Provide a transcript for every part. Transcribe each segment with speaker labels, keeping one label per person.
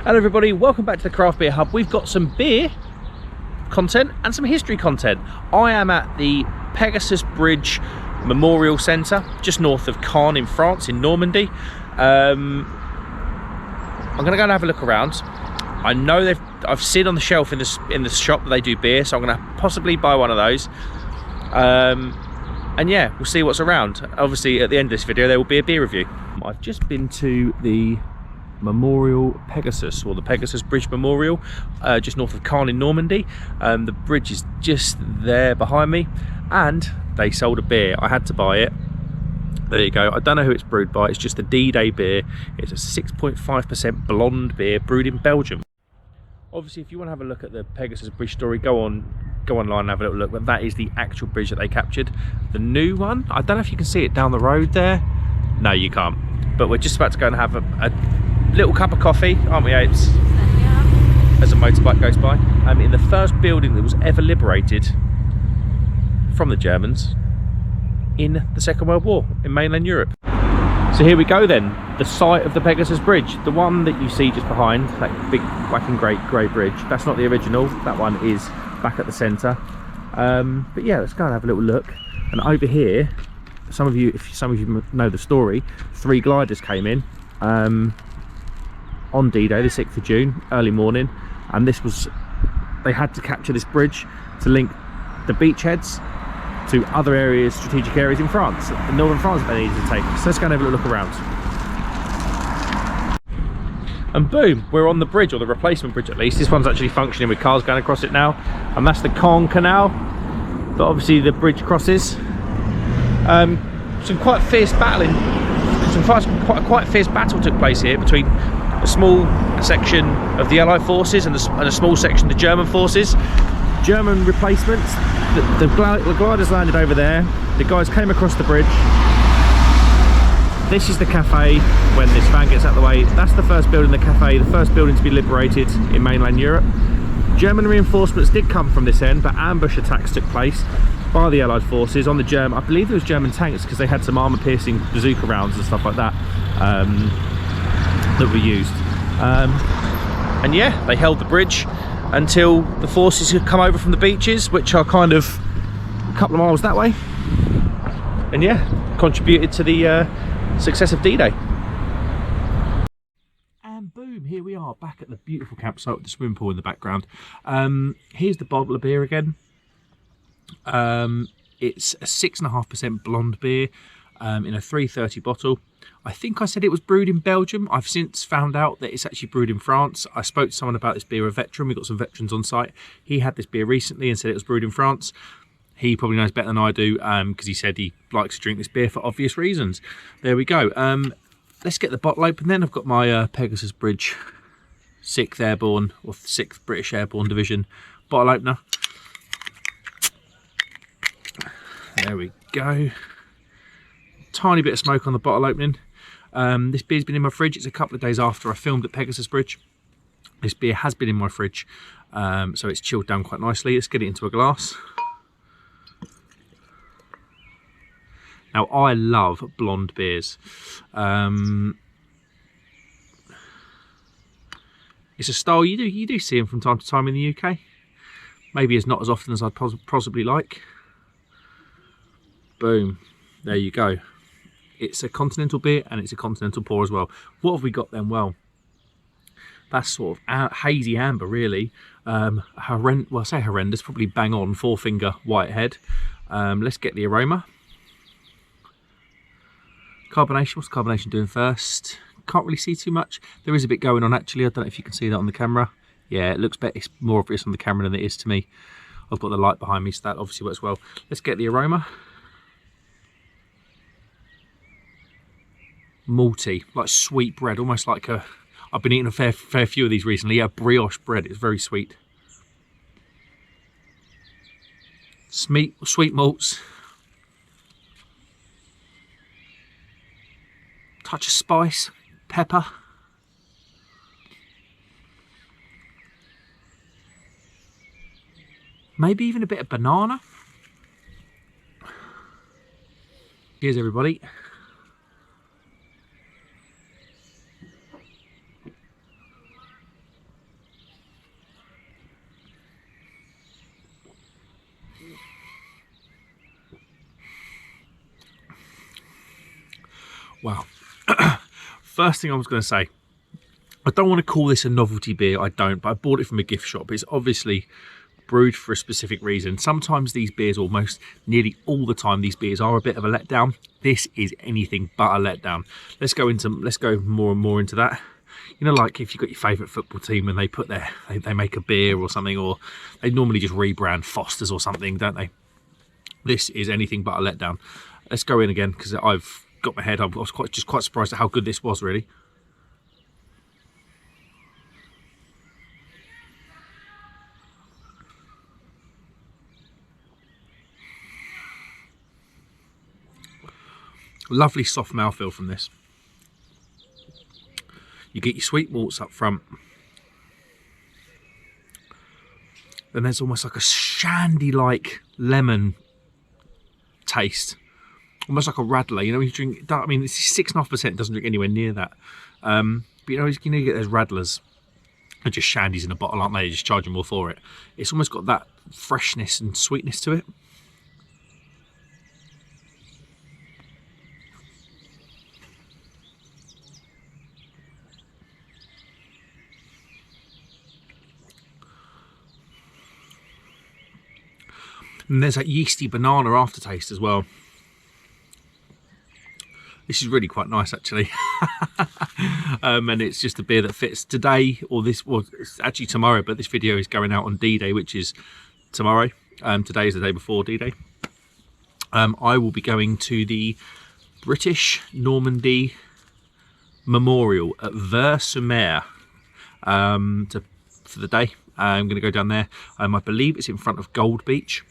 Speaker 1: Hello everybody, welcome back to the Craft Beer Hub. We've got some beer content and some history content. I am at the Pegasus Bridge Memorial Centre, just north of Caen in France, in Normandy. I'm going to go and have a look around. I know I've seen on the shelf in the shop that they do beer, so I'm going to possibly buy one of those. And yeah, we'll see what's around. Obviously at the end of this video there will be a beer review. I've just been to the Memorial Pegasus, or the Pegasus Bridge Memorial, just north of Caen in Normandy. The bridge is just there behind me, and they sold a beer. I had to buy it. There you go. I don't know who it's brewed by. It's just a D-Day beer. It's a 6.5% blonde beer brewed in Belgium. Obviously, if you want to have a look at the Pegasus Bridge story, go online and have a little look. But that is the actual bridge that they captured. The new one, I don't know if you can see it down the road there. No, you can't. But we're just about to go and have a little cup of coffee, aren't we, Apes? Yeah. As a motorbike goes by. In the first building that was ever liberated from the Germans in the Second World War in mainland Europe. So here we go then, the site of the Pegasus Bridge. The one that you see just behind, that big black and grey bridge, that's not the original. That one is back at the centre. But yeah, let's go and have a little look. And over here, if some of you know the story, 3 gliders came in on D-Day, the 6th of June, early morning, and they had to capture this bridge to link the beachheads to other areas, strategic areas in France, in northern France, that they needed to take. So let's go and have a little look around. And boom, we're on the bridge, or the replacement bridge at least. This one's actually functioning with cars going across it now, and that's the Caen Canal that obviously the bridge crosses. Some quite fierce battling, quite fierce battle took place here between a small section of the Allied forces and a small section of the German forces. German replacements. The gliders landed over there. The guys came across the bridge. This is the cafe when this van gets out of the way. That's the first building, the cafe, the first building to be liberated in mainland Europe. German reinforcements did come from this end, but ambush attacks took place by the Allied forces on the German, I believe it was German tanks, because they had some armour-piercing bazooka rounds and stuff like that that were used. And yeah, they held the bridge until the forces had come over from the beaches, which are kind of a couple of miles that way, and yeah, contributed to the success of D-Day. And boom, here we are back at the beautiful campsite with the swimming pool in the background. Here's the bottle of beer again. It's a 6.5% blonde beer in a 330 bottle. I think I said it was brewed in Belgium. I've since found out that it's actually brewed in France. I spoke to someone about this beer, a veteran. We've got some veterans on site. He had this beer recently and said it was brewed in France. He probably knows better than I do, because he said he likes to drink this beer for obvious reasons. There we go. Let's get the bottle open then. I've got my Pegasus Bridge 6th Airborne, or 6th British Airborne Division bottle opener. There we go. Tiny bit of smoke on the bottle opening. This beer's been in my fridge. It's a couple of days after I filmed at Pegasus Bridge. This beer has been in my fridge, so it's chilled down quite nicely. Let's get it into a glass. Now, I love blonde beers. It's a style you do see them from time to time in the UK. Maybe it's not as often as I'd possibly like. Boom, there you go. It's a continental beer and it's a continental pour as well. What have we got then? Well, that's sort of hazy amber, really. Well, I say horrendous, probably bang on, 4-finger white head. Let's get the aroma. Carbonation, what's carbonation doing first? Can't really see too much. There is a bit going on actually. I don't know if you can see that on the camera. Yeah, it looks better. It's more obvious on the camera than it is to me. I've got the light behind me, so that obviously works well. Let's get the aroma. Malty, like sweet bread, almost like I've been eating a fair few of these recently. Yeah, brioche bread. It's very sweet. Sweet malts. Touch of spice, pepper. Maybe even a bit of banana. Cheers, everybody. Wow. First thing I was going to say, I don't want to call this a novelty beer, I don't, but I bought it from a gift shop. It's obviously brewed for a specific reason. Sometimes these beers, almost nearly all the time, these beers are a bit of a letdown. This is anything but a letdown. Let's go more and more into that. You know, like if you've got your favourite football team and they make a beer or something, or they normally just rebrand Foster's or something, don't they? This is anything but a letdown. Let's go in again, because I've got my head. I was quite surprised at how good this was, really. Lovely soft mouthfeel from this. You get your sweet malts up front. Then there's almost like a shandy-like lemon taste. Almost like a Radler. You know, when you drink, I mean, it's 6.5%, doesn't drink anywhere near that. But you know, you get those Radlers. They're just shandies in a bottle, aren't they? You just charge more for it. It's almost got that freshness and sweetness to it. And there's that yeasty banana aftertaste as well. This is really quite nice, actually. And it's just a beer that fits today, or it's actually tomorrow, but this video is going out on D-Day, which is tomorrow. Today is the day before D-Day. I will be going to the British Normandy Memorial at Vers-sur-Mer for the day. I'm going to go down there. I believe it's in front of Gold Beach.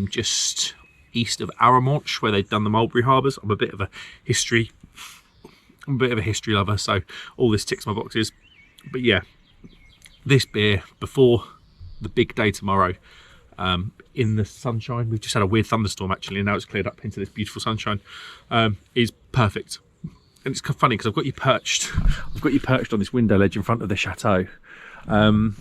Speaker 1: Just east of Aroma, where they've done the Mulberry Harbours. I'm a bit of a history lover, so all this ticks my boxes. But yeah, this beer before the big day tomorrow, in the sunshine. We've just had a weird thunderstorm actually, and now it's cleared up into this beautiful sunshine. Is perfect. And it's kind of funny because I've got you perched on this window ledge in front of the chateau. And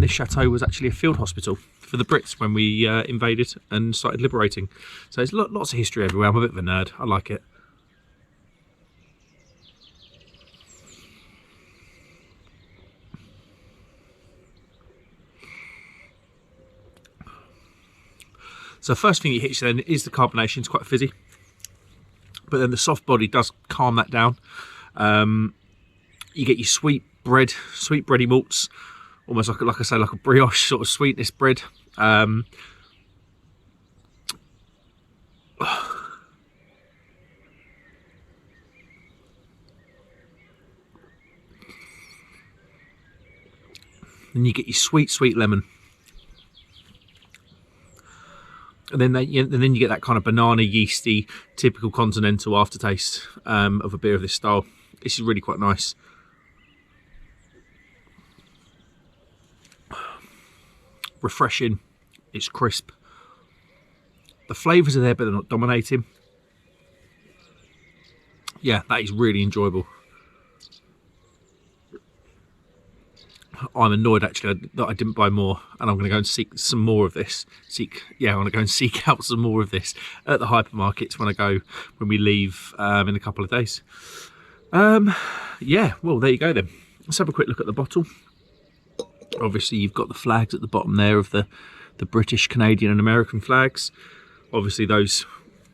Speaker 1: this chateau was actually a field hospital for the Brits when we invaded and started liberating. So there's lots of history everywhere. I'm a bit of a nerd. I like it. So first thing you hit then is the carbonation. It's quite fizzy, but then the soft body does calm that down. You get your sweet bready malts. Almost like I say, like a brioche sort of sweetness bread. Then you get your sweet lemon, and then you get that kind of banana yeasty, typical continental aftertaste of a beer of this style. This is really quite nice. Refreshing, it's crisp. The flavours are there, but they're not dominating. Yeah, that is really enjoyable. I'm annoyed actually that I didn't buy more, and I'm going to go and seek some more of this. I'm going to go and seek out some more of this at the hypermarkets when we leave in a couple of days. Yeah, well, there you go then. Let's have a quick look at the bottle. Obviously, you've got the flags at the bottom there of the British, Canadian and American flags. Obviously, those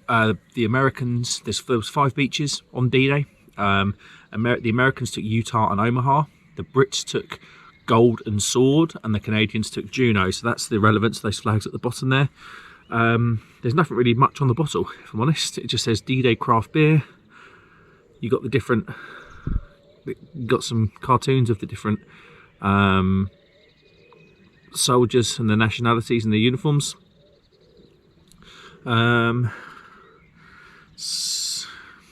Speaker 1: the Americans, there was 5 beaches on D-Day. The Americans took Utah and Omaha. The Brits took Gold and Sword, and the Canadians took Juno. So that's the relevance of those flags at the bottom there. There's nothing really much on the bottle, if I'm honest. It just says D-Day craft beer. You got got some cartoons of the different soldiers and their nationalities and their uniforms.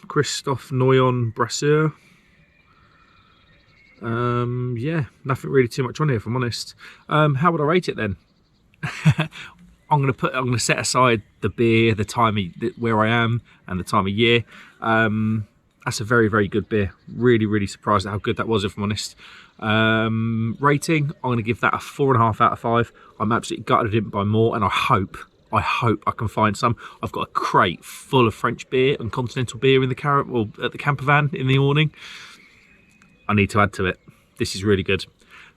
Speaker 1: Christophe Noyon Brasseur. Yeah, nothing really too much on here, if I'm honest. How would I rate it then? I'm gonna set aside the beer, the time where I am, and the time of year. That's a very, very good beer. Really surprised at how good that was, if I'm honest. Rating, I'm going to give that a 4.5 out of 5. I'm absolutely gutted I didn't buy more, and I hope I hope I can find some. I've got a crate full of French beer and continental beer in the at the camper van in the awning. I need to add to it. This is really good.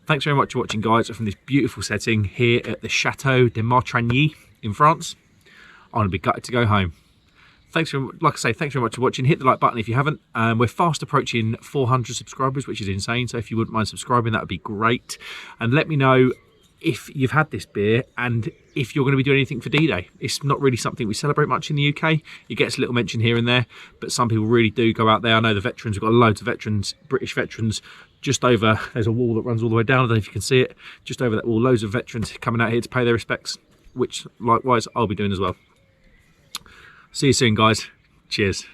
Speaker 1: Thanks very much for watching, guys, from this beautiful setting here at the Chateau de Martragny in France. I'm going to be gutted to go home. Thanks very much, like I say, thanks very much for watching. Hit the like button if you haven't. We're fast approaching 400 subscribers, which is insane. So if you wouldn't mind subscribing, that would be great. And let me know if you've had this beer and if you're going to be doing anything for D-Day. It's not really something we celebrate much in the UK. It gets a little mention here and there, but some people really do go out there. I know the veterans, we've got loads of veterans, British veterans, just over, there's a wall that runs all the way down. I don't know if you can see it. Just over that wall, loads of veterans coming out here to pay their respects, which likewise I'll be doing as well. See you soon, guys. Cheers.